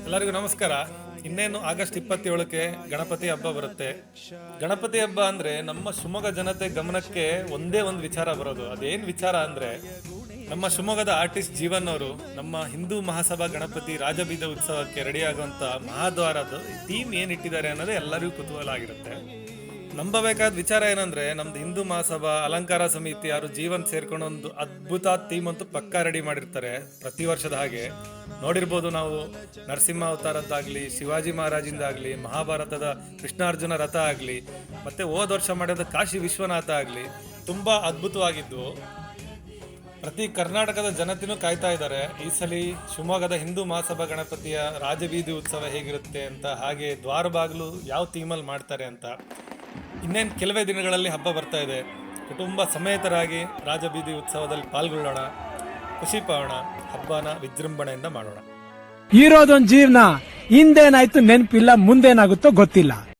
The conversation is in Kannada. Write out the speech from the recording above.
ಎಲ್ಲರಿಗೂ ನಮಸ್ಕಾರ. ಇನ್ನೇನು ಆಗಸ್ಟ್ 27ಕ್ಕೆ ಗಣಪತಿ ಹಬ್ಬ ಬರುತ್ತೆ. ಗಣಪತಿ ಹಬ್ಬ ಅಂದ್ರೆ ನಮ್ಮ ಶಿವಮೊಗ್ಗ ಜನತೆ ಗಮನಕ್ಕೆ ಒಂದೇ ಒಂದು ವಿಚಾರ ಬರೋದು. ಅದೇನ್ ವಿಚಾರ ಅಂದ್ರೆ, ನಮ್ಮ ಶಿವಮೊಗ್ಗದ ಆರ್ಟಿಸ್ಟ್ ಜೀವನ್ ಅವರು ನಮ್ಮ ಹಿಂದೂ ಮಹಾಸಭಾ ಗಣಪತಿ ರಾಜಬೀದಿ ಉತ್ಸವಕ್ಕೆ ರೆಡಿ ಆಗುವಂತ ಮಹಾದ್ವಾರದ ಥೀಮ್ ಏನ್ ಇಟ್ಟಿದ್ದಾರೆ ಅನ್ನೋದೇ ಎಲ್ಲರಿಗೂ ಕುತೂಹಲ ಆಗಿರುತ್ತೆ. ನಂಬಬೇಕಾದ ವಿಚಾರ ಏನಂದ್ರೆ, ನಮ್ದು ಹಿಂದೂ ಮಹಾಸಭಾ ಅಲಂಕಾರ ಸಮಿತಿ ಯಾರು ಜೀವನ್ ಸೇರ್ಕೊಂಡು ಒಂದು ಅದ್ಭುತ ಥೀಮ್ ಅಂತೂ ಪಕ್ಕಾ ರೆಡಿ ಮಾಡಿರ್ತಾರೆ. ಪ್ರತಿ ವರ್ಷದ ಹಾಗೆ ನೋಡಿರ್ಬೋದು ನಾವು, ನರಸಿಂಹ ಅವತಾರದ್ದಾಗ್ಲಿ, ಶಿವಾಜಿ ಮಹಾರಾಜಿಂದಾಗ್ಲಿ, ಮಹಾಭಾರತದ ಕೃಷ್ಣಾರ್ಜುನ ರಥ ಆಗ್ಲಿ, ಮತ್ತೆ ಹೋದ ವರ್ಷ ಮಾಡಿದ ಕಾಶಿ ವಿಶ್ವನಾಥ ಆಗ್ಲಿ, ತುಂಬಾ ಅದ್ಭುತವಾಗಿದ್ದು ಪ್ರತಿ ಕರ್ನಾಟಕದ ಜನತೆನೂ ಕಾಯ್ತಾ ಇದ್ದಾರೆ ಈ ಸಲ ಶಿವಮೊಗ್ಗದ ಹಿಂದೂ ಮಹಾಸಭಾ ಗಣಪತಿಯ ರಾಜಬೀದಿ ಉತ್ಸವ ಹೇಗಿರುತ್ತೆ ಅಂತ, ಹಾಗೆ ದ್ವಾರ ಬಾಗಿಲು ಯಾವ ಥೀಮಲ್ಲಿ ಮಾಡ್ತಾರೆ ಅಂತ. ಇನ್ನೇನು ಕೆಲವೇ ದಿನಗಳಲ್ಲಿ ಹಬ್ಬ ಬರ್ತಾ ಇದೆ. ಕುಟುಂಬ ಸಮೇತರಾಗಿ ರಾಜಬೀದಿ ಉತ್ಸವದಲ್ಲಿ ಪಾಲ್ಗೊಳ್ಳೋಣ, ಖುಷಿ ಪಡೋಣ, ಹಬ್ಬನ ವಿಜೃಂಭಣೆಯಿಂದ ಮಾಡೋಣ. ಇರೋದೊಂದು ಜೀವನ, ಹಿಂದೇನಾಯ್ತು ನೆನಪಿಲ್ಲ, ಮುಂದೇನಾಗುತ್ತೋ ಗೊತ್ತಿಲ್ಲ.